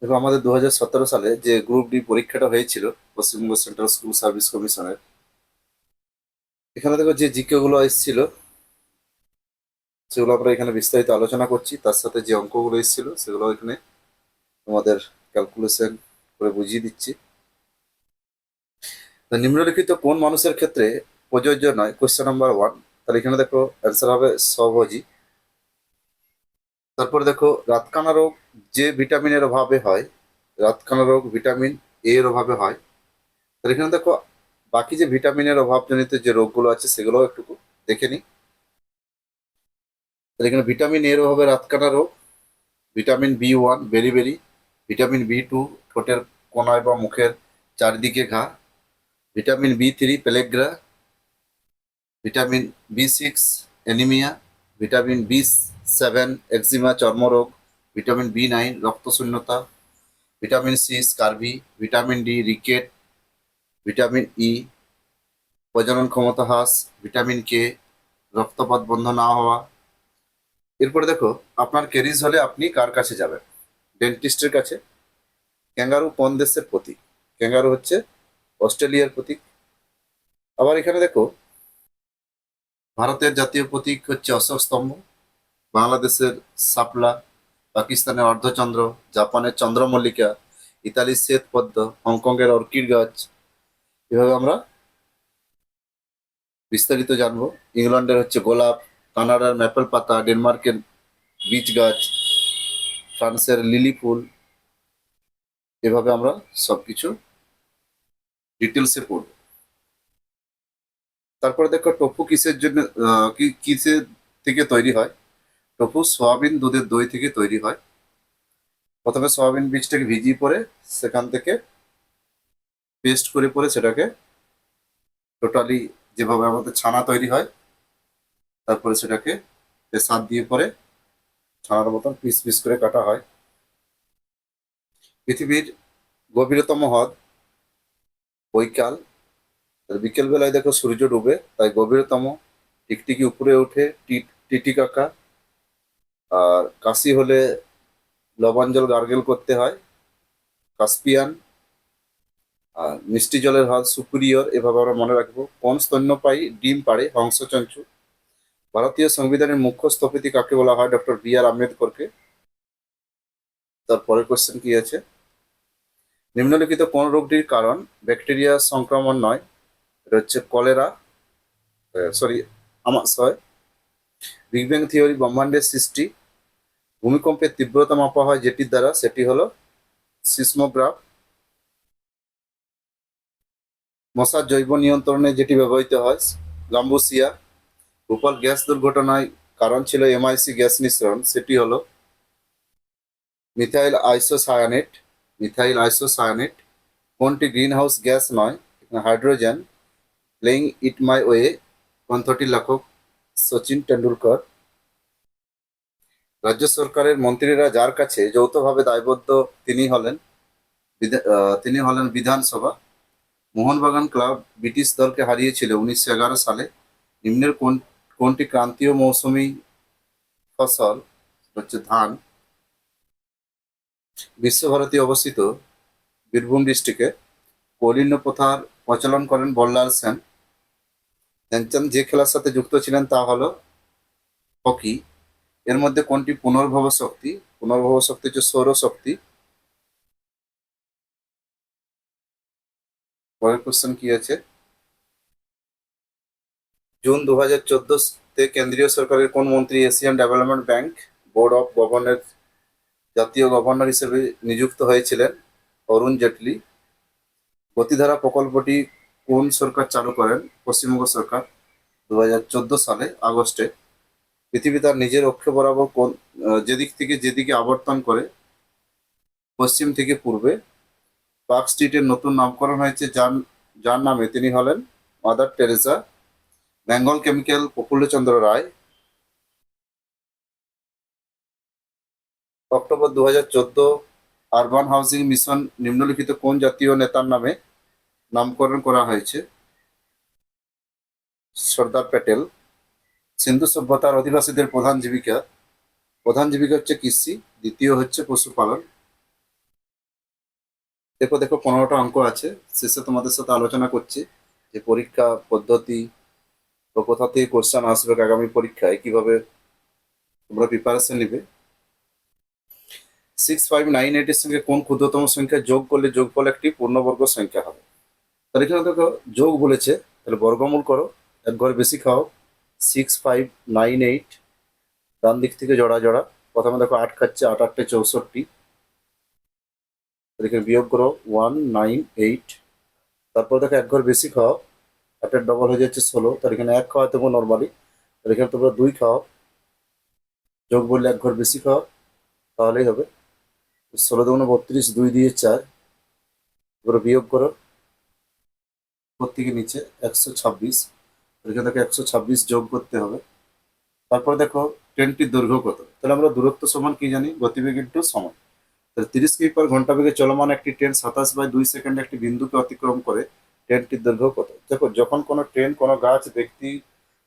দেখো, আমাদের 2017 সালে যে গ্রুপ ডি পরীক্ষাটা হয়েছিল পশ্চিমবঙ্গ সেন্ট্রাল স্কুল সার্ভিস কমিশনের, এখানে দেখো যে জিকে গুলো এসেছিল সেগুলো আমরা এখানে বিস্তারিত আলোচনা করছি। তার সাথে যে অঙ্কগুলো এসেছিল সেগুলো এখানে তোমাদের ক্যালকুলেশন করে বুঝিয়ে দিচ্ছি। তো নিম্নলিখিত কোন মানুষের ক্ষেত্রে প্রযোজ্য নয়, কোশ্চেন নাম্বার 1। তাহলে এখানে দেখো অ্যান্সার হবে স্বভোজী। তারপরে দেখো রাতকানা রোগ যে ভিটামিনের অভাবে হয়, রাতকানা রোগ ভিটামিন এ এর অভাবে হয়। তাহলে এখানে দেখো বাকি যে ভিটামিনের অভাবজনিত যে রোগগুলো আছে সেগুলো একটু দেখে নিই। তাহলে এখানে ভিটামিন এর অভাবে রাতকানা রোগ, ভিটামিন বি 1 বেরি, ভিটামিন বি 2 ঠোঁটের কোনায় বা মুখের চারিদিকে ঘা, vitamin B 3 pellagra, vitamin B 6 anaemia, vitamin B 7 eczema চর্মরোগ, ভিটামিন বি 9 রক্তশূন্যতা, vitamin C scurvy, vitamin D rickets, vitamin E প্রজনন ক্ষমতা হ্রাস, ভিটামিন কে রক্তপাত বন্ধ না হওয়া। এরপরে দেখো আপনার ক্যারিজ হলে আপনি কার কাছে যাবেন? ডেন্টিস্টের কাছে। ক্যাঙ্গারু কোন দেশের প্রতীক? ক্যাঙ্গারু হচ্ছে অস্ট্রেলিয়ার প্রতীক। আবার এখানে দেখো ভারতের জাতীয় প্রতীক হচ্ছে অশোক স্তম্ভ, বাংলাদেশের শাপলা, পাকিস্তানের অর্ধচন্দ্র, জাপানের চন্দ্রমল্লিকা, ইতালির শ্বেত পদ্ম, হংকংয়ের অর্কিড গাছ। এভাবে আমরা বিস্তারিত জানবো। ইংল্যান্ডের হচ্ছে গোলাপ, কানাডার ম্যাপেল পাতা, ডেনমার্কের বীচ গাছ, ফ্রান্সের লিলি ফুল। এভাবে আমরা সবকিছু ডিটেলসে পড়ব। তারপরে দেখো টোফু কিসের জন্য, কিসের থেকে তৈরি হয়? টোফু সয়াবিন দুধের দই থেকে তৈরি হয়। প্রথমে সয়াবিন বীজটাকে ভিজিয়ে পরে সেখান থেকে পেস্ট করে পরে সেটাকে টোটালি যেভাবে আমাদের ছানা তৈরি হয়, তারপরে সেটাকে প্রেসার দিয়ে পরে ছানার মতন পিস পিস করে কাটা হয়। পৃথিবীর গভীরতম হ্রদ বৈকাল। বিকেল বেলায় দেখো সূর্য ডুবে, তাই গভীরতম। টিকটিকি উপরে ওঠে, টিটি কাকা। আর কাশি হলে লবণ জল গার্গেল করতে হয়, কাস্পিয়ান। আর মিষ্টি জলের হ্রদ সুপিরিয়র। এভাবে আমরা মনে রাখবো। কোন স্তন্যপায়ী ডিম পাড়ে? হংসচঞ্চু। ভারতীয় সংবিধানের মুখ্য স্থপতি কাকে বলা হয়? Doctor B R. আম্বেদকরকে। তারপরের কোশ্চেন কি আছে? নিম্নলিখিত কোন রোগটির কারণ ব্যাকটেরিয়া সংক্রমণ নয়? এটা হচ্ছে কলেরা, সরি, আমাশয়। বিগ ব্যাং থিওরি ব্রহ্মাণ্ডের সৃষ্টি। ভূমিকম্পের তীব্রতা মাপা হয় যেটির দ্বারা, সেটি হলো সিসমোগ্রাফ। মশার জৈব নিয়ন্ত্রণে যেটি ব্যবহৃত হয়, গাম্বুসিয়া। ভোপাল গ্যাস দুর্ঘটনায় কারণ ছিল এমআইসি গ্যাস নিঃসরণ, সেটি হলো মিথাইল আইসোসায়ানেট। Methyl isocyanate. কোনটি গ্রিন হাউস গ্যাস নয়? Hydrogen. Playing it my way গ্রন্থটির লেখক সচিন টেন্ডুলকর। রাজ্য সরকারের মন্ত্রীরা যার কাছে যৌথভাবে দায়বদ্ধ তিনি হলেন বিধানসভা। মোহনবাগান ক্লাব ব্রিটিশ দলকে হারিয়েছিল 1911 সালে। নিম্নের কোনটি ক্রান্তীয় মৌসুমী ফসল? হচ্ছে ধান। বিশ্বভারতী অবস্থিত বীরভূম ডিস্ট্রিক্টে কৌলিন্য প্রথার প্রচলন করেন বল্লাল সেন। ধ্যানচাঁদ যে খেলার সাথে যুক্ত ছিলেন তা হলো হকি। এর মধ্যে কোনটি পুনর্ভব শক্তি? পুনর্ভব শক্তি হচ্ছে সৌরশক্তি। পরের কোশ্চেন কি আছে? জুন 2014-তে কেন্দ্রীয় সরকারের কোন মন্ত্রী Asian development bank board of governor জাতীয় গভর্নর হিসেবে নিযুক্ত হয়েছিলেন? অরুণ জেটলি। গতিধারা প্রকল্পটি কোন সরকার চালু করেন? পশ্চিমবঙ্গ সরকার, 2014 সালে আগস্টে। পৃথিবী তার নিজের অক্ষ বরাবর কোন যেদিকে আবর্তন করে? পশ্চিম থেকে পূর্বে। পার্ক স্ট্রিটের নতুন নামকরণ হয়েছে যার যার নামে, তিনি হলেন mother Teresa. Bengal chemical Prafullachandra Ray. October 2014 urban housing mission নিম্নলিখিত কোন জাতীয় নেতার নামে নামকরণ করা হয়েছে? সর্দার প্যাটেল। সিন্ধু সভ্যতার অধিবাসীদের প্রধান জীবিকা হচ্ছে কৃষি, দ্বিতীয় হচ্ছে পশুপালন। দেখো দেখো 15টা অঙ্ক আছে, শেষে তোমাদের সাথে আলোচনা করছি যে পরীক্ষা পদ্ধতি বা কোথা থেকে কোশ্চেন আসবে আগামী পরীক্ষায়, কিভাবে তোমরা প্রিপারেশন নিবে। 6598 এর সঙ্গে কোন ক্ষুদ্রতম সংখ্যা যোগ করলে যোগফল একটি পূর্ণবর্গ সংখ্যা হবে। তাহলে এখানে দেখো যোগ বলেছে, তাহলে বর্গমূল করো, এক ঘর বেশি খাও। 6598, ডান দিক থেকে জোড়া জোড়া। প্রথমে দেখো 8 খাচ্ছে, 8 8 64, এখানে বিয়োগ করো 198। তারপর দেখো এক ঘর বেশি খাও, 8 ডবল হয়ে যাচ্ছে 16, তার এখানে 1 খাওয়াতে হবে নর্মালি, তার এখানে তোমরা 2 খাও, যোগ বললে এক ঘর বেশি খাও, তাহলেই হবে। 16 দুগুণে 32, 2 দিয়ে 4, এবার বিয়োগ করো উপর থেকে নিচে 126, এখানে দেখো 126 যোগ করতে হবে। তারপর দেখো ট্রেনটির দৈর্ঘ্য কত, তাহলে আমরা দূরত্ব সমান কি জানি, গতিবেগ ইন্টু সময়। তাহলে 30 কিমি পার ঘন্টা বেগে চলমান একটি ট্রেন 27/2 সেকেন্ডে একটি বিন্দুকে অতিক্রম করে, ট্রেনটির দৈর্ঘ্য কত। দেখো যখন কোনো ট্রেন কোনো গাছ, ব্যক্তি,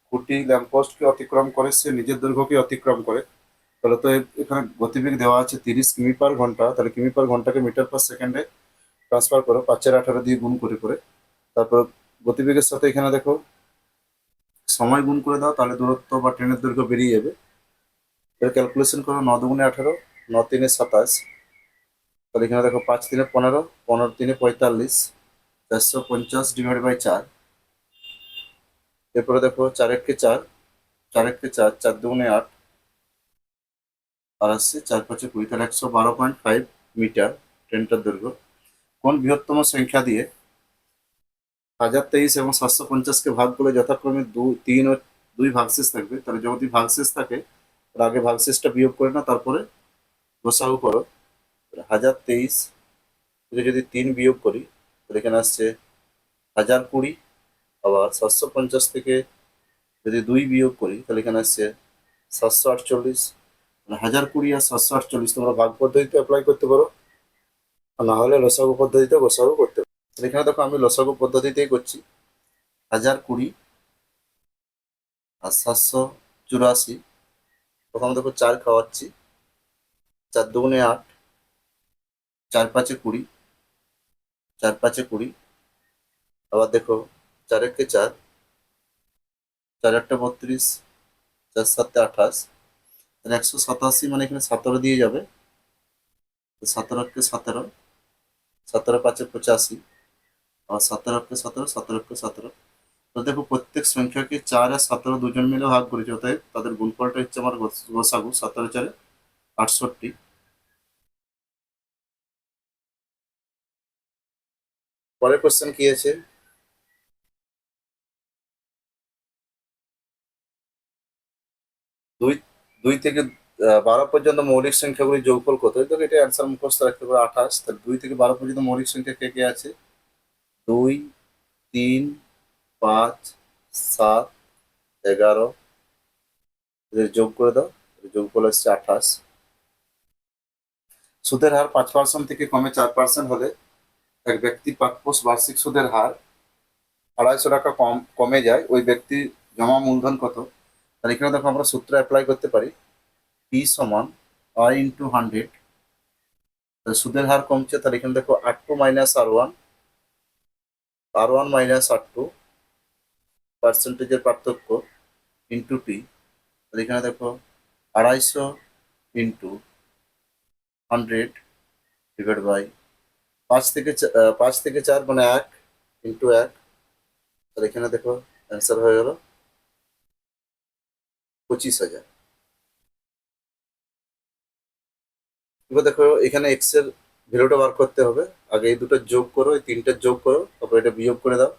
খুঁটি, ল্যাম্পপোস্টকে অতিক্রম করে, সে নিজের দৈর্ঘ্যকে অতিক্রম করে। তাহলে তো এখানে গতিবেগ দেওয়া আছে 30 কিমি পার ঘন্টা, তাহলে কিমি পার ঘন্টাকে মিটার পার সেকেন্ডে ট্রান্সফার করো 5/18 দিয়ে গুণ করে করে। তারপর গতিবেগের সাথে এখানে দেখো সময় গুণ করে দাও, তাহলে দূরত্ব বা ট্রেনের দৈর্ঘ্য বেরিয়ে যাবে। এর ক্যালকুলেশন করো, 9 দুগুণে 18, 9 তিনে 27, তাহলে এখানে দেখো 5 তিনে 15, 15 তিনে 45, 450 ডিভাইড বাই 4। এরপরে দেখো 4 একে 4, 4 একে 4, 4 দুগুণে 8, আর আসছে 4 5 20, তাহলে 112.5 মিটার ট্রেনটার দৈর্ঘ্য। কোন বৃহত্তম সংখ্যা দিয়ে 1023 এবং 750-কে ভাগ করলে যথাক্রমে 2 3 ও 2 ভাগশেষ থাকবে। তাহলে যদি ভাগশেষ থাকে তাহলে আগে ভাগশেষটা বিয়োগ করে না, তারপরে গোসাগু করো। 1023 থেকে যদি 3 বিয়োগ করি তাহলে এখানে আসছে 1020। আবার 750 থেকে যদি 2 বিয়োগ করি তাহলে এখানে আসছে 748। 1020 আর 748 তোমরা ভাগ পদ্ধতিতে অ্যাপ্লাই করতে পারো, আর না হলে লসাগু পদ্ধতিতে গোসাগু করতে পারো। তাহলে এখানে দেখো আমি লসাগু পদ্ধতিতেই করছি। 1020 আর 784, প্রথমে দেখো 4 খাওয়াচ্ছি, 4 দুগুণে 8, 4 5 20, 4 5 20। আবার দেখো 4 একে 4, 4 8 32, 4 7 28, তাহলে 187, মানে এখানে 17 দিয়ে যাবে। 17 একে 17, 17 5 85, আবার 17 একে 17, 17 একে 17। তো দেখো প্রত্যেক সংখ্যাকে 4 আর 17 দুজন মিলে ভাগ করেছে, অতএব তাদের গুণফলটা হচ্ছে আমার গোসাগু 17 4 68। পরের কোশ্চেন কি আছে, 2 2 থেকে 12 পর্যন্ত মৌলিক সংখ্যাগুলির যোগফল কত। তো এটা অ্যান্সার মুখস্থ রাখতে পারো 28। তাহলে 2 থেকে 12 পর্যন্ত মৌলিক সংখ্যা কে কে আছে, 2 3 5 7 11, এদের যোগ করে দাও, এদের যোগফল হচ্ছে 28। সুদের হার 5% থেকে কমে 4% হলে এক ব্যক্তি প্রাপ্য বার্ষিক সুদের হার 250 টাকা কমে যায়, ওই ব্যক্তি জমা মূলধন কত। তাহলে এখানে দেখো আমরা সূত্র অ্যাপ্লাই করতে পারি, পি সমান আই ইন্টু 100। সুদের হার কমছে, তাহলে এখানে দেখো R2 minus R1, R1 minus R2, পার্সেন্টেজের পার্থক্য ইন্টু টি। তাহলে এখানে দেখো 250 ইন্টু 100 ডিভাইড বাই 5 থেকে 4 মানে 1 ইন্টু 1। তাহলে এখানে দেখো অ্যান্সার হয়ে গেল 25,000। এবার দেখো এখানে এক্স এর ভ্যালুটা বার করতে হবে, আগে এই দুটো যোগ করো, এই তিনটে যোগ করো, তারপর এটা বিয়োগ করে দাও,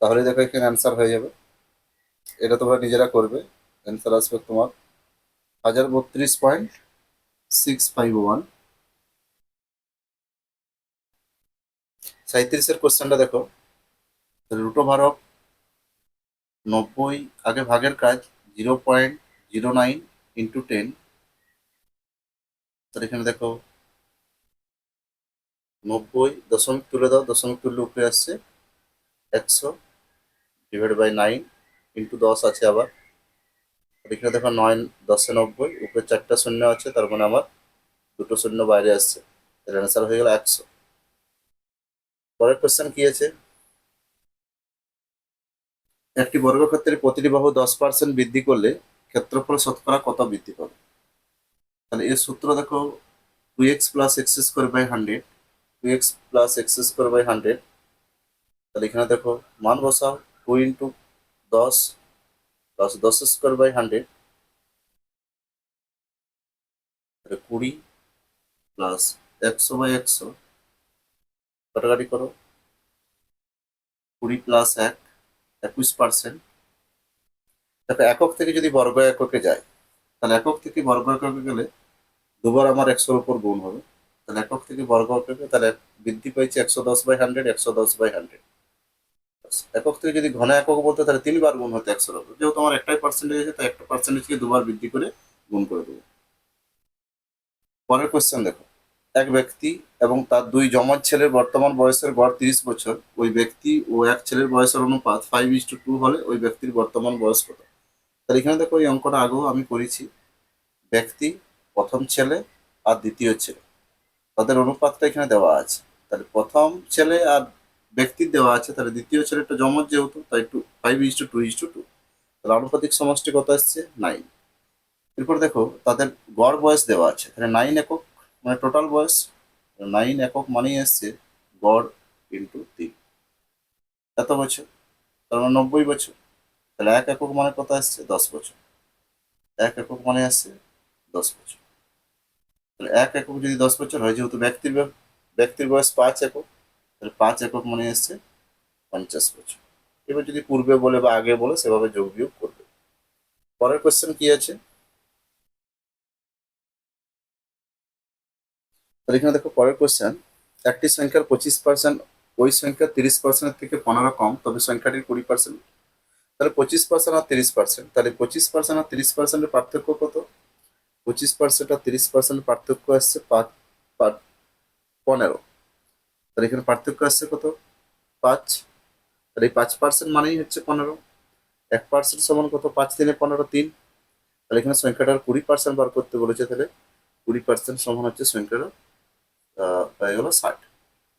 তাহলে দেখো এখানে অ্যান্সার হয়ে যাবে। এটা তোমরা নিজেরা করবে, অ্যান্সার আসবে তোমার 1032.651। 37-এর কোশ্চেনটা দেখো, রুট ওভার অফ 90, আগে ভাগের কাজ 0.09 ইন্টু 10। তাহলে এখানে দেখো 90 দশমিক তুলে দাও, দশমিক তুললে উপরে আসছে 100 ডিভাইড বাই 9 ইন্টু 10 আছে আবার। এখানে দেখো 9 10 90, উপরে 4টা শূন্য আছে, তার মানে আমার দুটো শূন্য বাইরে আসছে, তাহলে অ্যান্সার হয়ে গেল 100। পরের কোশ্চেন কি আছে, একটি বর্গক্ষেত্রের প্রতিটি বাহু 10% বৃদ্ধি করলে ক্ষেত্রফল শতকরা কত বৃদ্ধি পাবে? তাহলে এর সূত্র দেখো, 2x plus x square by 100, 2x plus x square by 100। তাহলে এখানে দেখো মান বসাও, 2 into 10 plus 10 square by 100, 20 plus 100 by 100, কাটাকাটি করো, 20 প্লাস 1, 21%। দেখো একক থেকে যদি বর্গ এককে যায়, তাহলে একক থেকে বর্গ এককে গেলে দুবার আমার 100-র উপর গুণ হবে। তাহলে একক থেকে বর্গ এককে, তাহলে বৃদ্ধি পাইছে 110/100, 110/100। একক থেকে যদি ঘন একক বলতে, তাহলে 3বার গুণ হতো 100-র উপর। যেহেতু আমার একটাই পার্সেন্টেজ আছে, তাই একটা পার্সেন্টেজকে দুবার বৃদ্ধি করে গুণ করে দেবো। পরের কোশ্চেন দেখো, এক ব্যক্তি এবং তার দুই জমজ ছেলের বর্তমান বয়সের গড় 30 বছর। ওই ব্যক্তি ও এক ছেলের বয়সের অনুপাত 5:2 হলে ওই ব্যক্তির বর্তমান বয়স কত? তাহলে এখানে দেখো এই অঙ্কটা আগেও আমি করেছি। ব্যক্তি, প্রথম ছেলে আর দ্বিতীয় ছেলে, তাদের অনুপাতটা এখানে দেওয়া আছে। তাহলে প্রথম ছেলে আর ব্যক্তির দেওয়া আছে, তাহলে দ্বিতীয় ছেলেটা জমজ যেহেতু, তাই 5:2:2। তাহলে আনুপাতিক সমষ্টি কত আসছে? 9। এরপর দেখো তাদের গড় বয়স দেওয়া আছে, তাহলে 9 একক মানে টোটাল বয়স, 9 একক মানেই আসছে গড় ইন্টু 3, এত বছর, তার মানে 90 বছর। তাহলে 1 একক মানে কত আসছে? 10 বছর। 1 একক মানে আসছে 10 বছর। তাহলে 1 একক যদি 10 বছর হয়, যেহেতু ব্যক্তির বয়স 5 একক, তাহলে 5 একক মানে আসছে 50 বছর। এবার যদি পূর্বে বলে বা আগে বলে, সেভাবে যোগ বিয়োগ করবে। পরের কোশ্চেন কি আছে, তাহলে এখানে দেখো পরের কোশ্চেন, একটি সংখ্যার 25% ওই সংখ্যার 30%-এর থেকে 15 কম, তবে সংখ্যাটির 20%। তাহলে 25% আর 30%, তাহলে 25% আর 30%-এর পার্থক্য কত? 25% আর 30% পার্থক্য আসছে 15। তাহলে এখানে পার্থক্য আসছে কত? 5। তাহলে এই 5% মানেই হচ্ছে 15। 1% সমান কত? 5×3 = 15, 3। তাহলে এখানে সংখ্যাটার 20% বার করতে বলেছে, তাহলে 20% সমান হচ্ছে সংখ্যাটা হয়ে গেল 60।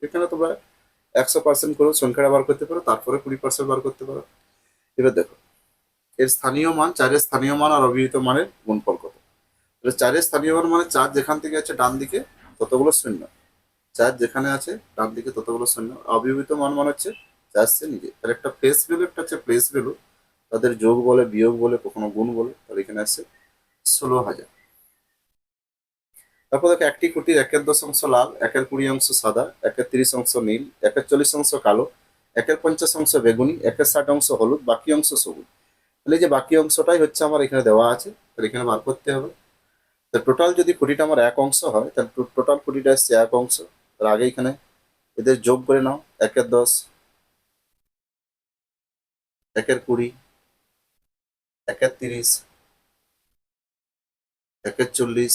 এখানে তোমরা 100% করে সংখ্যাটা বার করতে পারো, তারপরে 20% বার করতে পারো। এবার দেখো এর স্থানীয় মান, 4-এর স্থানীয় মান আর অবিহিত মানের গুণফল কত? তাহলে 4-এর স্থানীয় মান মানে 4 যেখান থেকে আছে ডান দিকে ততগুলো শূন্য, 4 যেখানে আছে ডান দিকে ততগুলো শূন্য। অবিহিত মান মানে হচ্ছে 4 সে নিজে। তাহলে একটা ফেস ভ্যালু, একটা হচ্ছে প্লেস ভ্যালু, তাদের যোগ বলে, বিয়োগ বলে, কখনো গুণ বলে। তাহলে এখানে আছে 16,000। তারপর দেখো একটি খুঁটির 1/10 লাল, 1/20 সাদা, 1/30 নীল, 1/40 কালো, 1/50 বেগুনি, 1/60 হলুদ, বাকি অংশ সবুজ। তাহলে এই যে বাকি অংশটাই হচ্ছে আমার এখানে দেওয়া আছে, তাহলে এখানে বার করতে হবে। তো টোটাল যদি খুঁটিটা আমার 1 অংশ হয়, তাহলে টোটাল খুঁটিটা আসছে 1 অংশ। তার আগে এখানে এদের যোগ করে নাও, 1/10, 1/20, 1/30, 1/40,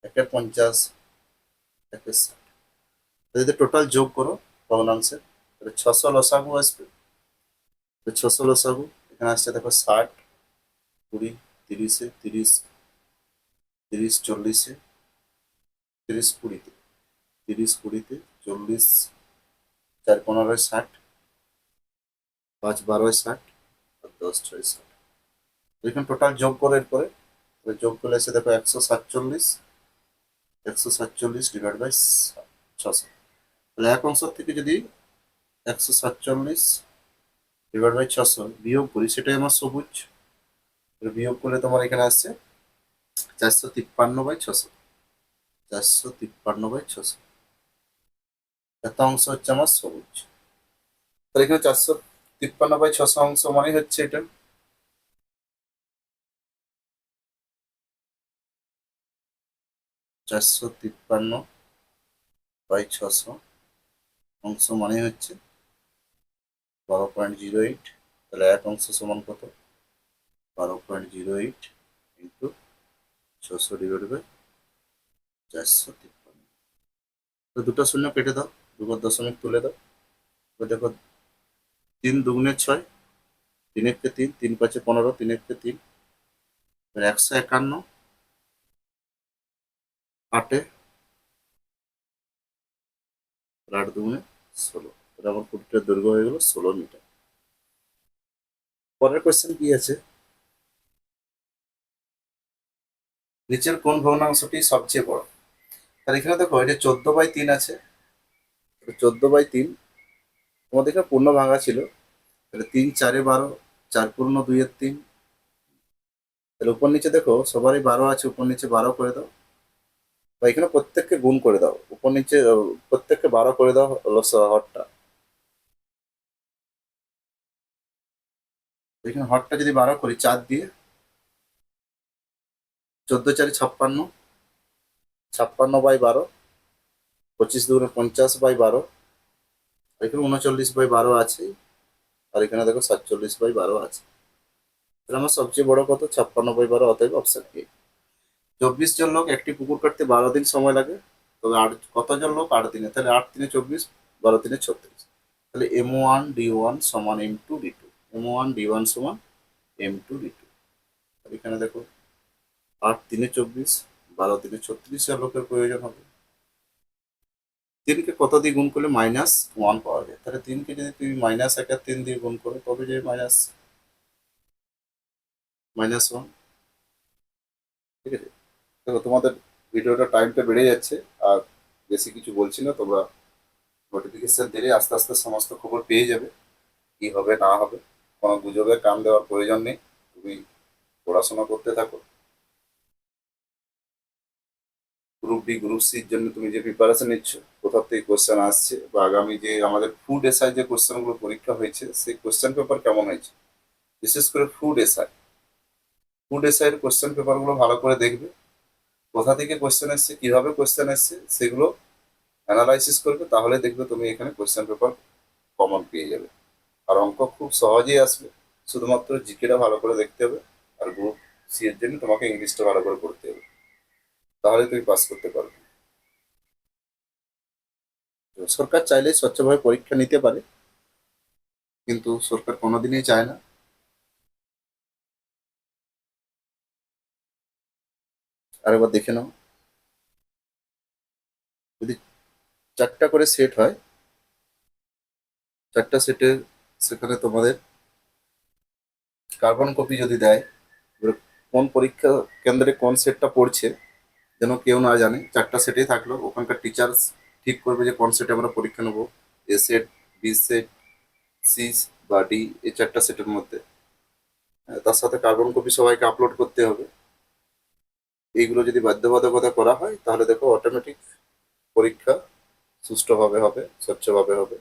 1/50, 1/60। যদি টোটাল যোগ করো ভগ্নাংশের, তাহলে 600 লসাগু আসবে। তো 600 লসাগু এখানে আসছে দেখো 60, 20, 30-এ, 30, 30, 40-এ, 30, 20-তে, 30, 20-তে, 40, 4×15 = 60, 5×12 = 60, আর 10×6 = 60। এখানে টোটাল যোগ করে এরপরে, যোগ করলে এসে দেখো 147, 147 / 600। তাহলে 1 অংশ থেকে যদি 147 / 600 বিয়োগ করি, সেটাই আমার সবুজ। বিয়োগ করলে তোমার এখানে আসছে 453/600, 453/600। এত অংশ হচ্ছে আমার সবুজ। তাহলে এখানে 453/600 অংশ মানে হচ্ছে এটা। 453/600 অংশ মানে হচ্ছে 12.08। তাহলে 1 অংশ সমান কত? 12.08 ইন্টু 600 / 453। তো দুটো শূন্য কেটে দাও, দুটো দশমিক তুলে দাও। তো দেখো 3×2 = 6, 3×3, 3×5 = 15, 3×3, 151, 8-এ 8 দুগুণে 16, তাহলে আমার খুঁটিটার দৈর্ঘ্য হয়ে গেল 16 মিটার। পরের কোয়েশ্চেন কি আছে, নিচের কোন ভগ্নাংশটি সবচেয়ে বড়? তাহলে এখানে দেখো এটা 14/3 আছে, 14/3 তোমাদের এখানে পূর্ণ ভাঙা ছিল, তাহলে 3 4 12, 4 পূর্ণ 2 এর 3, তাহলে উপর নিচে দেখো সবারই 12 আছে, উপর নিচে 12 করে দাও, বা এখানে প্রত্যেককে গুণ করে দাও, উপর নিচে প্রত্যেককে 12 করে দাও হরটা। এখানে হরটা যদি 12 করি 4 দিয়ে, 14 4 56, 56/12, 25 দুগুণে 50/12, এখানে 39/12 আছে, আর এখানে দেখো 47/12 আছে। তাহলে আমার সবচেয়ে বড় কত? 56/12, অতএব অপশন এ। 24 জন লোক একটি পুকুর কাটতে 12 দিন সময় লাগে, তবে কতজন লোক? 8 দিনে, তাহলে 8 3 24, 12 3 36, তাহলে M1D1 সমান M2D2, M1D1 সমান M2D2। এখানে দেখো 8 3 24, 12 3 36 জন লোকের প্রয়োজন হবে। 3কে কত দিয়ে গুণ করলে -1 পাওয়া যায়? তাহলে 3কে যদি তুমি -1 আর 3 দিয়ে গুণ করো তবে যে -1, ঠিক আছে। দেখো তোমাদের ভিডিওটা টাইমটা বেড়ে যাচ্ছে, আর বেশি কিছু বলছি না, তোমরা নোটিফিকেশন দিলে আস্তে আস্তে সমস্ত খবর পেয়ে যাবে, কি হবে না হবে। কোনো গুজবের কান দেওয়ার প্রয়োজন নেই, তুমি পড়াশোনা করতে থাকো। গ্রুপ ডি গ্রুপ সির জন্য তুমি যে প্রিপারেশন নিচ্ছ, কোথা থেকে কোশ্চেন আসছে, বা আগামী যে আমাদের ফুড এসআই যে কোশ্চেনগুলো পরীক্ষা হয়েছে সেই কোশ্চেন পেপার কেমন হয়েছে, বিশেষ করে ফুড এসআই এর কোশ্চেন পেপারগুলো ভালো করে দেখবে, কোথা থেকে কোশ্চেন এসছে, কিভাবে কোশ্চেন এসছে, সেগুলো অ্যানালাইসিস করবে, তাহলে দেখবে তুমি এখানে কোশ্চেন পেপার কমন পেয়ে যাবে। আর অঙ্ক খুব সহজেই আসবে, শুধুমাত্র জিকেটা ভালো করে দেখতে হবে, আর গ্রুপ সি এর জন্য তোমাকে ইংলিশটা ভালো করে পড়তে হবে, তাহলে তুমি পাস করতে পারবে। তো সরকার চাইলে স্বচ্ছভাবে পরীক্ষা নিতে পারে, কিন্তু সরকার কোনোদিনই চায় না। আর এবার দেখে নাও, যদি 4টা করে সেট হয়, 4টা সেটে সেখানে তোমাদের কার্বন কপি যদি দেয়, এবার কোন পরীক্ষা কেন্দ্রে কোন সেটটা পড়ছে যেন কেউ না জানে, 4টা সেটেই থাকলো, ওখানকার টিচার ঠিক করবে যে কোন সেটে আমরা পরীক্ষা নেবো, এ সেট, বি সেট, সি বা ডি, এই 4টা সেটের মধ্যে। তার সাথে কার্বন কপি সবাইকে আপলোড করতে হবে। এইগুলো যদি বাধ্যবাধকতা করা হয় তাহলে দেখো অটোমেটিক পরীক্ষা সুষ্ঠুভাবে হবে, স্বচ্ছভাবে হবে।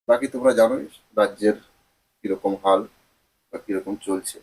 বাকি তোমরা জানোই রাজ্যের কিরকম হাল বা কিরকম চলছে।